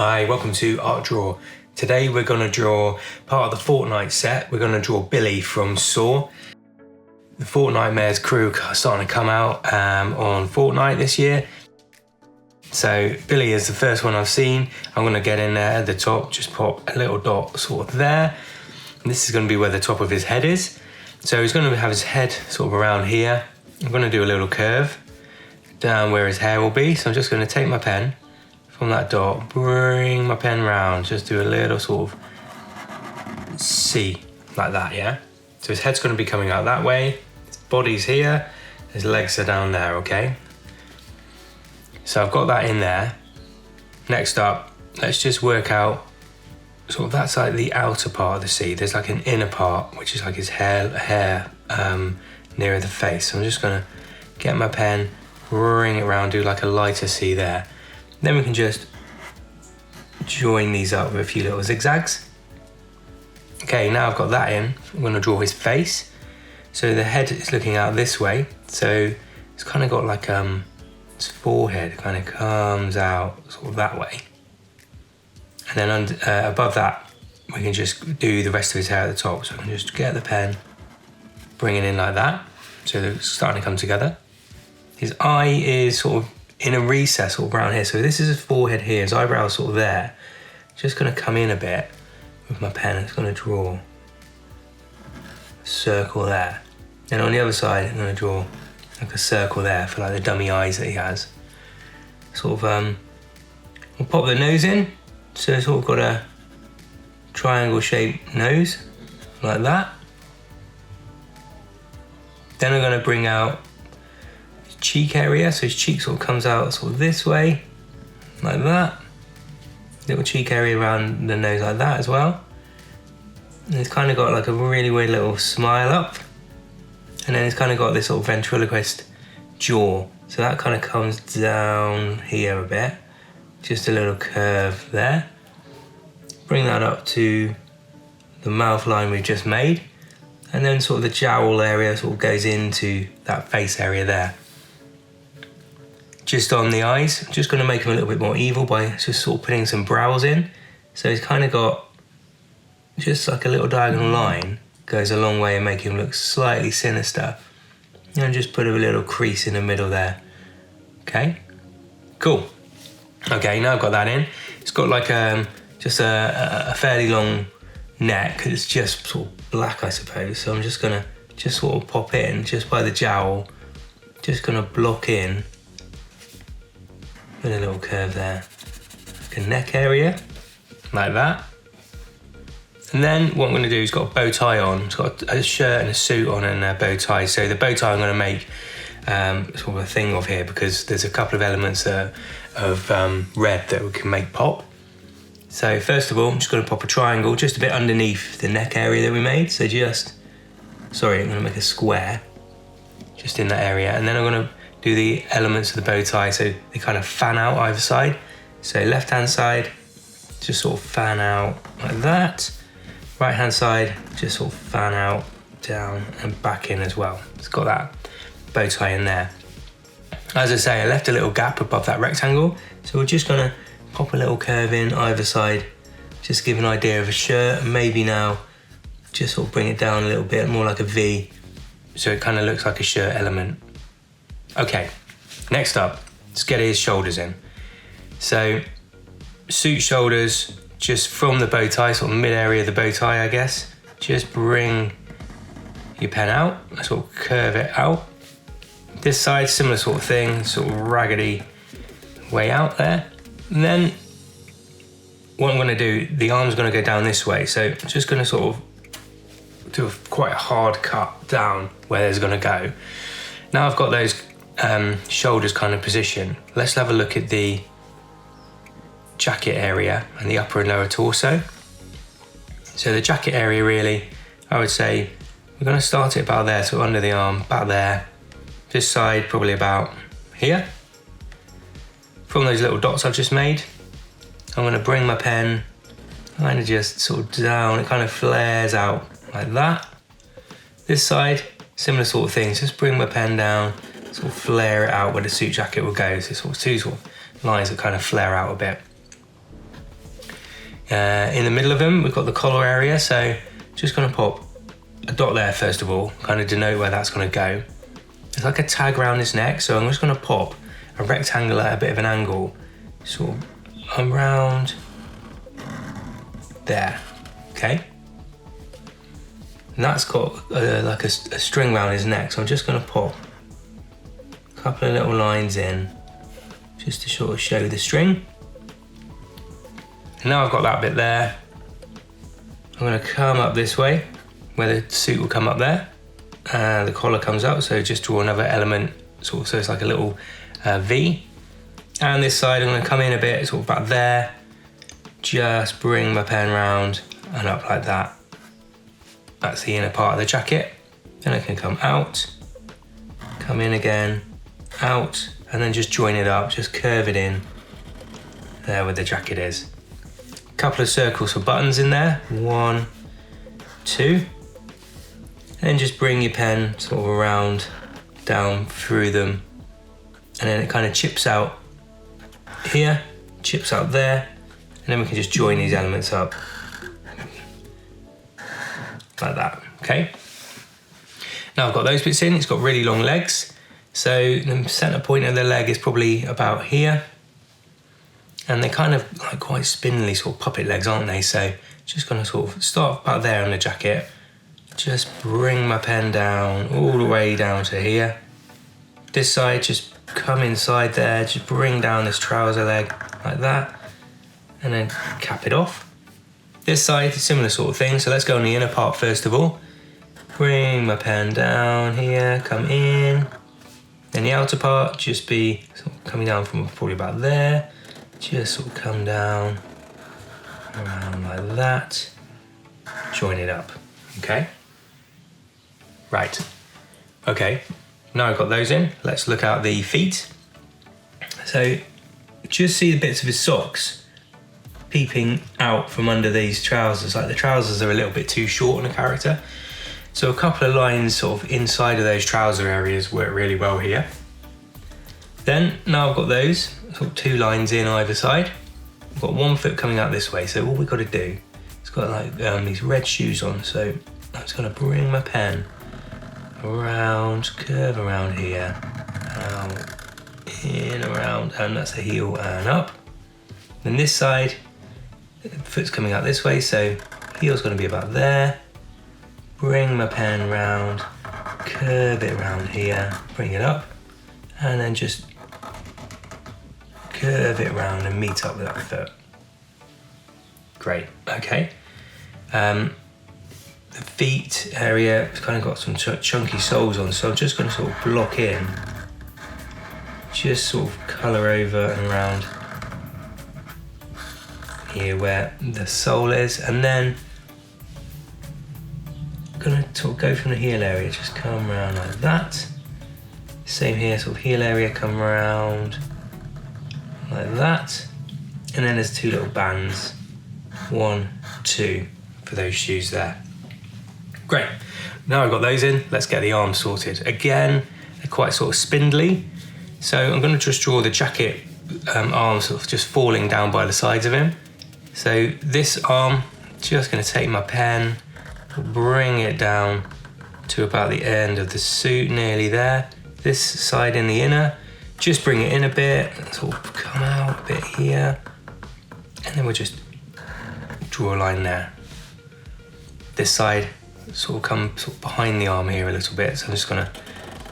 Hi, welcome to Art Draw. Today we're going to draw part of the Fortnite set. We're going to draw Billy from Saw. The Fortnitemares crew are starting to come out on Fortnite this year. So Billy is the first one I've seen. I'm going to get in there at the top, just pop a little dot sort of there. And this is going to be where the top of his head is. So he's going to have his head sort of around here. I'm going to do a little curve down where his hair will be. So I'm just going to take my pen from that dot, bring my pen round, just do a little sort of C, like that, yeah? So his head's going to be coming out that way, his body's here, his legs are down there, okay? So I've got that in there. Next up, let's just work out, sort of that's like the outer part of the C. There's like an inner part, which is like his hair nearer the face. So I'm just going to get my pen, bring it around, do like a lighter C there. Then we can just join these up with a few little zigzags. Okay, now I've got that in, I'm going to draw his face. So the head is looking out this way. So it's kind of got like his forehead kind of comes out sort of that way. And then above that, we can just do the rest of his hair at the top. So I can just get the pen, bring it in like that. So it's starting to come together. His eye is sort of in a recess sort of around here. So this is his forehead here, his eyebrows sort of there. Just gonna come in a bit with my pen. It's gonna draw a circle there. And on the other side, I'm gonna draw like a circle there for like the dummy eyes that he has. Sort of, we'll pop the nose in. So it's sort of got a triangle shaped nose, like that. Then I'm gonna bring out cheek area, so his cheek sort of comes out sort of this way, like that. Little cheek area around the nose like that as well. And it's kind of got like a really weird little smile up. And then it's kind of got this sort of ventriloquist jaw. So that kind of comes down here a bit. Just a little curve there. Bring that up to the mouth line we've just made. And then sort of the jowl area sort of goes into that face area there. Just on the eyes, I'm just going to make him a little bit more evil by just sort of putting some brows in. So he's kind of got just like a little diagonal line, goes a long way in making him look slightly sinister. And just put a little crease in the middle there. Okay, cool. Okay, now I've got that in. It's got like just a fairly long neck. It's just sort of black, I suppose. So I'm just going to sort of pop in just by the jowl. Just going to block in. Put a little curve there, like a neck area, like that. And then what I'm going to do is got a bow tie on. It's got a shirt and a suit on and a bow tie. So the bow tie I'm going to make sort of a thing of here because there's a couple of elements of red that we can make pop. So first of all, I'm just going to pop a triangle just a bit underneath the neck area that we made. So I'm going to make a square just in that area. And then I'm going to do the elements of the bow tie so they kind of fan out either side. So left hand side, just sort of fan out like that. Right hand side, just sort of fan out, down and back in as well. It's got that bow tie in there. As I say, I left a little gap above that rectangle. So we're just gonna pop a little curve in either side, just give an idea of a shirt. Maybe now, just sort of bring it down a little bit, more like a V. So it kind of looks like a shirt element. Okay, next up, let's get his shoulders in. So, suit shoulders, just from the bow tie, sort of mid area of the bow tie, I guess. Just bring your pen out, sort of curve it out. This side, similar sort of thing, sort of raggedy way out there. And then, what I'm gonna do, the arm's gonna go down this way. So, I'm just gonna sort of do quite a hard cut down where there's gonna go. Now I've got those shoulders kind of position. Let's have a look at the jacket area and the upper and lower torso. So the jacket area really, I would say we're going to start it about there, so under the arm, about there. This side probably about here. From those little dots I've just made, I'm going to bring my pen kind of just sort of down, it kind of flares out like that. This side, similar sort of thing, just bring my pen down, sort of flare it out where the suit jacket will go. So sort of two sort of lines that kind of flare out a bit. In the middle of him, we've got the collar area, so just gonna pop a dot there first of all, kind of denote where that's gonna go. It's like a tag around his neck, so I'm just gonna pop a rectangle at a bit of an angle, sort of around there, okay? And that's got like a string around his neck, so I'm just gonna pop a couple of little lines in, just to sort of show the string. And now I've got that bit there. I'm gonna come up this way, where the suit will come up there. The collar comes up, so just draw another element, sort of, so it's like a little V. And this side, I'm gonna come in a bit, sort of back there. Just bring my pen round and up like that. That's the inner part of the jacket. Then I can come out, come in again, out, and then just join it up, just curve it in there where the jacket is. Couple of circles for buttons in there, 1, 2. Then just bring your pen sort of around, down through them, and then it kind of chips out here, chips out there, and then we can just join these elements up like that, okay? Now I've got those bits in, it's got really long legs, so the center point of the leg is probably about here. And they're kind of like quite spindly sort of puppet legs, aren't they? So just gonna sort of start about there on the jacket, just bring my pen down all the way down to here. This side, just come inside there, just bring down this trouser leg like that, and then cap it off. This side, similar sort of thing. So let's go on the inner part first of all. Bring my pen down here, come in. Then the outer part, just be sort of coming down from probably about there. Just sort of come down, around like that, join it up, okay? Right, okay, now I've got those in, let's look at the feet. So, just see the bits of his socks peeping out from under these trousers, like the trousers are a little bit too short on the character. So a couple of lines sort of inside of those trouser areas work really well here. Then, now I've got those, sort of 2 lines in either side. I've got 1 foot coming out this way, so all we've got to do, it's got like these red shoes on, so I'm just gonna bring my pen around, curve around here, out, in, around, and that's the heel and up. Then this side, foot's coming out this way, so heel's gonna be about there. Bring my pen round, curve it around here, bring it up, and then just curve it around and meet up with that foot. Great, okay. The feet area, it's kind of got some chunky soles on, so I'm just going to sort of block in, just sort of colour over and around here where the sole is, and then I'm going to sort of go from the heel area, just come around like that. Same here, sort of heel area, come around like that. And then there's 2 little bands, 1, 2 for those shoes there. Great, now I've got those in, let's get the arms sorted. Again, they're quite sort of spindly. So I'm gonna just draw the jacket arms sort of just falling down by the sides of him. So this arm, just gonna take my pen, bring it down to about the end of the suit, nearly there. This side in the inner, just bring it in a bit, sort of come out a bit here, and then we'll just draw a line there. This side sort of come sort of behind the arm here a little bit, so I'm just gonna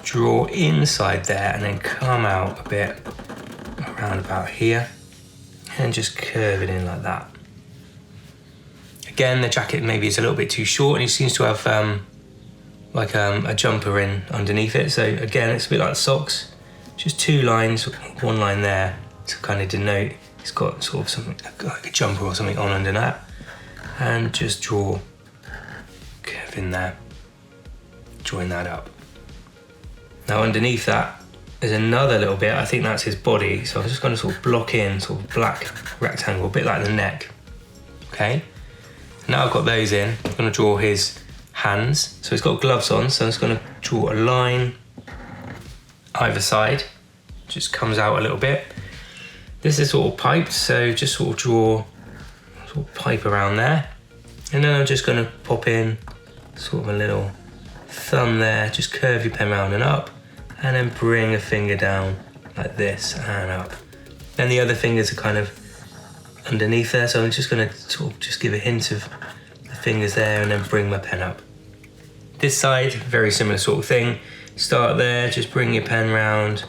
draw inside there and then come out a bit around about here, and just curve it in like that. Again, the jacket maybe is a little bit too short, and he seems to have like a jumper in underneath it. So again, it's a bit like socks. Just 2 lines, 1 line there to kind of denote it's got sort of something like a jumper or something on under that. And just draw curve in there, join that up. Now underneath that, there's another little bit, I think that's his body. So I'm just gonna sort of block in, sort of black rectangle, a bit like the neck, okay? Now I've got those in, I'm gonna draw his hands. So he's got gloves on, so I'm just gonna draw a line either side, just comes out a little bit. This is sort of piped, so just sort of draw sort of pipe around there. And then I'm just going to pop in sort of a little thumb there, just curve your pen round and up, and then bring a finger down like this and up. Then the other fingers are kind of underneath there, so I'm just going to sort of just give a hint of the fingers there and then bring my pen up. This side, very similar sort of thing. Start there, just bring your pen round,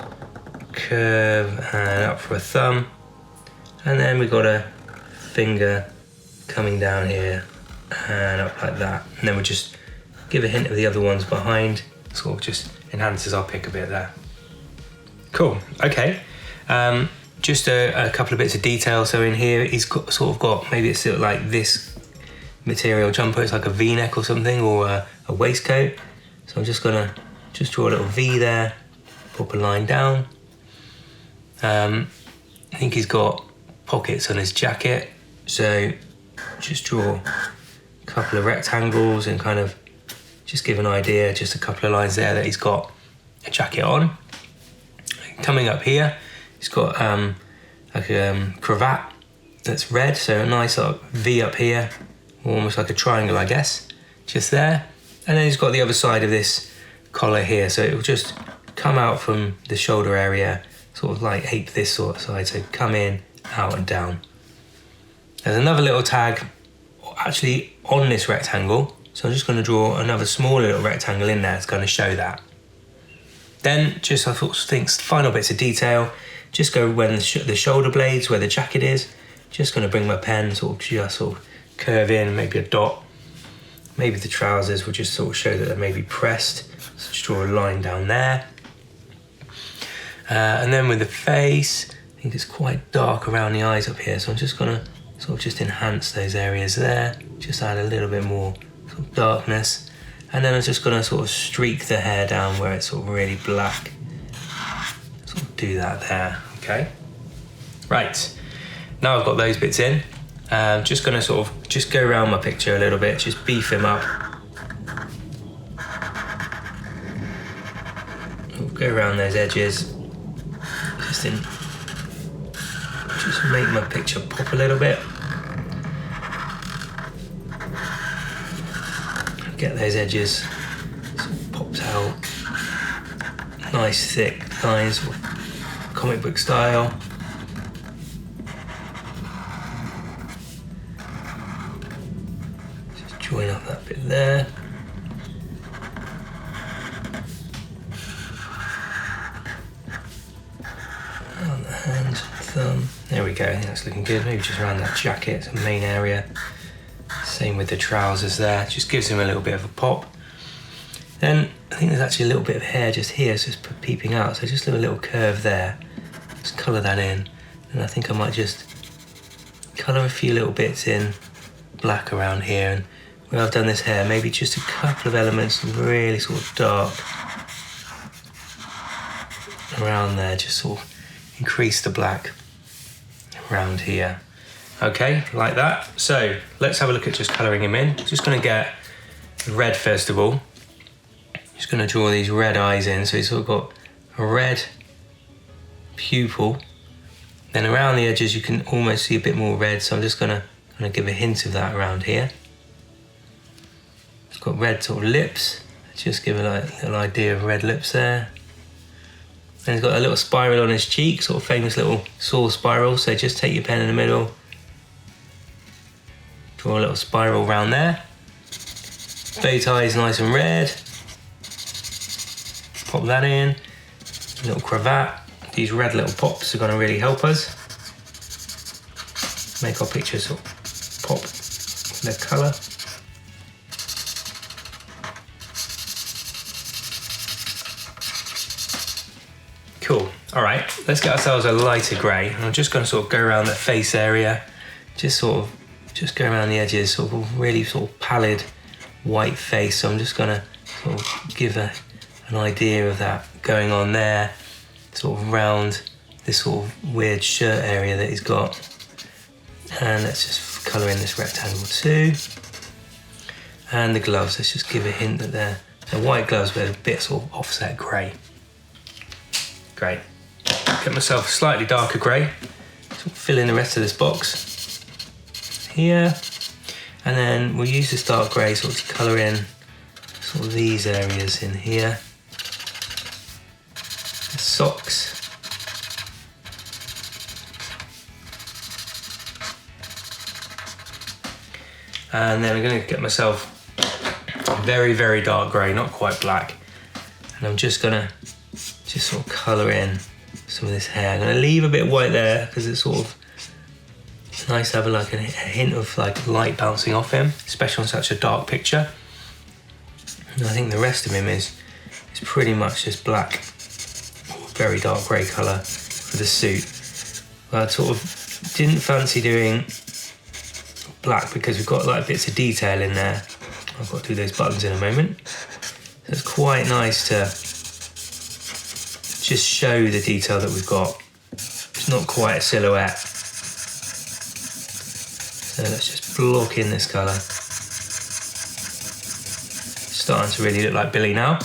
curve and up for a thumb, and then we've got a finger coming down here and up like that, and then we'll just give a hint of the other ones behind, sort of just enhances our pick a bit there. Cool, okay. Just a couple of bits of detail. So in here he's got maybe it's like this material jumper, it's like a V-neck or something, or a waistcoat. So I'm just gonna draw a little V there, pop a line down. I think he's got pockets on his jacket, so just draw a couple of rectangles and kind of just give an idea, just a couple of lines there that he's got a jacket on. Coming up here, he's got like a cravat that's red, so a nice V up here, almost like a triangle, I guess, just there. And then he's got the other side of this collar here, so it will just come out from the shoulder area, sort of like ape this sort of side, so come in, out and down. There's another little tag actually on this rectangle, so I'm just going to draw another small little rectangle in there. It's going to show that. Then just I think final bits of detail, just go when the shoulder blades, where the jacket is, just going to bring my pen sort of curve in, maybe a dot. Maybe the trousers will just sort of show that they're maybe pressed, so just draw a line down there. And then with the face, I think it's quite dark around the eyes up here, so I'm just going to sort of just enhance those areas there, just add a little bit more sort of darkness. And then I'm just going to sort of streak the hair down where it's sort of really black. Sort of do that there, okay? Right, now I've got those bits in. Just going to sort of just go around my picture a little bit, just beef him up. Go around those edges. Just make my picture pop a little bit. Get those edges sort of popped out. Nice thick lines, sort of comic book style. Just join up that bit there. On the hand, thumb. There we go, I think that's looking good. Maybe just around that jacket, it's the main area. Same with the trousers there, just gives him a little bit of a pop. Then I think there's actually a little bit of hair just here, so it's peeping out, so just a little curve there. Just colour that in, and I think I might just colour a few little bits in black around here, and where I've done this hair, maybe just a couple of elements really sort of dark around there, just sort of increase the black around here. Okay, like that. So let's have a look at just colouring him in. Just going to get red first of all. Just going to draw these red eyes in. So he's sort of got a red pupil. Then around the edges you can almost see a bit more red. So I'm just going to give a hint of that around here. He's got red sort of lips. Just give a little idea of red lips there. And he's got a little spiral on his cheek, sort of famous little saw spiral. So just take your pen in the middle. Draw a little spiral around there. Bow tie is nice and red. Pop that in. A little cravat. These red little pops are going to really help us. Make our picture sort of pop their colour. Cool. All right, let's get ourselves a lighter grey. I'm just going to sort of go around that face area. Just go around the edges, sort of really sort of pallid white face. So I'm just gonna sort of give an idea of that going on there, sort of round this sort of weird shirt area that he's got. And let's just colour in this rectangle too. And the gloves, let's just give a hint that they're white gloves but a bit sort of offset grey. Great. Get myself a slightly darker grey, sort of fill in the rest of this box. here. And then we'll use this dark grey sort of to colour in sort of these areas in here. The socks. And then I'm going to get myself very, very dark grey, not quite black. And I'm just going to sort of colour in some of this hair. I'm going to leave a bit of white there because it's sort of nice to have like a hint of like light bouncing off him, especially on such a dark picture. And I think the rest of him is pretty much just black, very dark grey colour for the suit. But I sort of didn't fancy doing black because we've got like bits of detail in there. I've got to do those buttons in a moment. So it's quite nice to just show the detail that we've got. It's not quite a silhouette. So let's just block in this colour. Starting to really look like Billy now.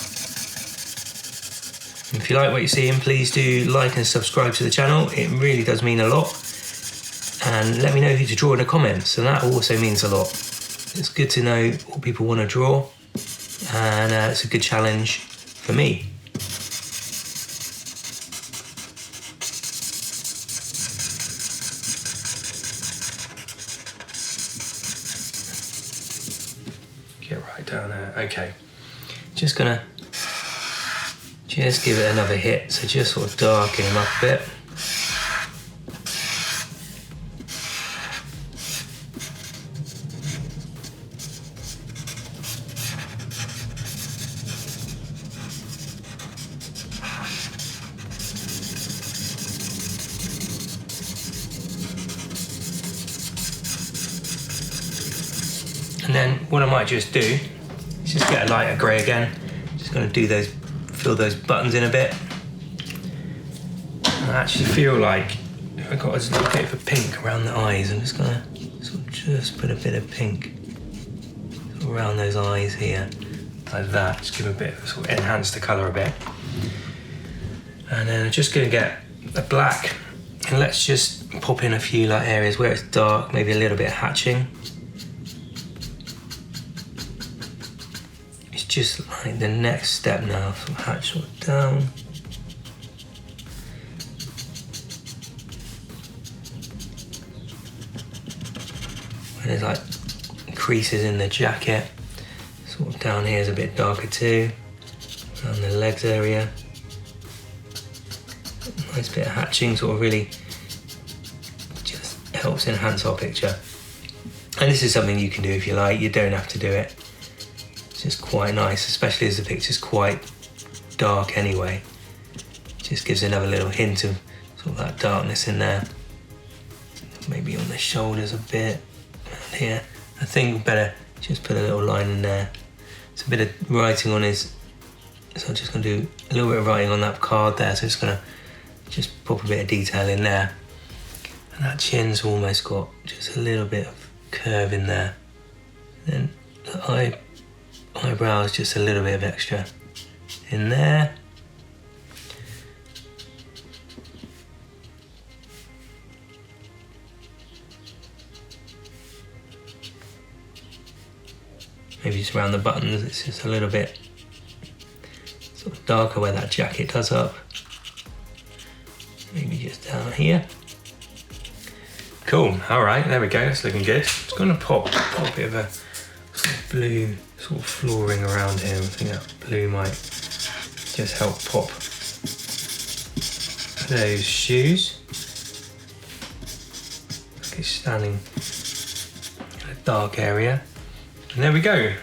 If you like what you're seeing, please do like and subscribe to the channel. It really does mean a lot. And let me know who to draw in the comments, and that also means a lot. It's good to know what people want to draw, and it's a good challenge for me. Get right down there. Okay, just gonna give it another hit, so just sort of darken him up a bit. And then what I might just do is just get a lighter grey again. Just going to fill those buttons in a bit. And I actually feel like I've got a little bit of a pink around the eyes. I'm just going to sort of just put a bit of pink around those eyes here, like that. Just give a bit of sort of enhance the colour a bit. And then I'm just going to get a black, and let's just pop in a few like areas where it's dark, maybe a little bit of hatching. Just like the next step now, so hatch sort of down. And there's like creases in the jacket. Sort of down here is a bit darker too. Around the legs area. Nice bit of hatching, sort of really just helps enhance our picture. And this is something you can do if you like, you don't have to do it. It's quite nice, especially as the picture's quite dark anyway. Just gives another little hint of sort of that darkness in there. Maybe on the shoulders a bit, around here. I think better just put a little line in there. It's a bit of writing on his, so I'm just going to do a little bit of writing on that card there, so it's going to just pop a bit of detail in there. And that chin's almost got just a little bit of curve in there. Then the eyebrows, just a little bit of extra in there. Maybe just around the buttons, it's just a little bit sort of darker where that jacket does up. Maybe just down here. Cool, all right, there we go, it's looking good. It's gonna pop a bit of a sort of blue sort of flooring around here. I think that blue might just help pop those shoes. Okay, standing in a dark area. And there we go.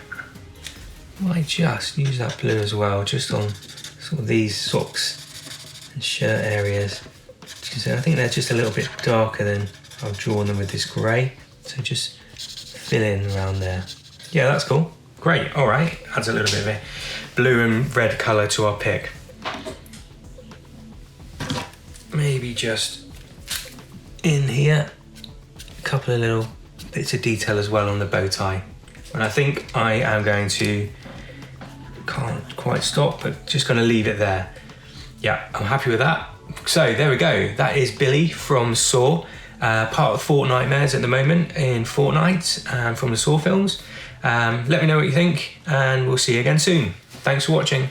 Might just use that blue as well, just on sort of these socks and shirt areas. Because I think they're just a little bit darker than I've drawn them with this grey. So just fill in around there. Yeah, that's cool. Great, all right. Adds a little bit of a blue and red colour to our pick. Maybe just in here, a couple of little bits of detail as well on the bow tie. And I think I am going to, can't quite stop, but just going to leave it there. Yeah, I'm happy with that. So there we go. That is Billy from Saw. part of Fortnitemares at the moment in Fortnite from the Saw films. Let me know what you think, and we'll see you again soon. Thanks for watching.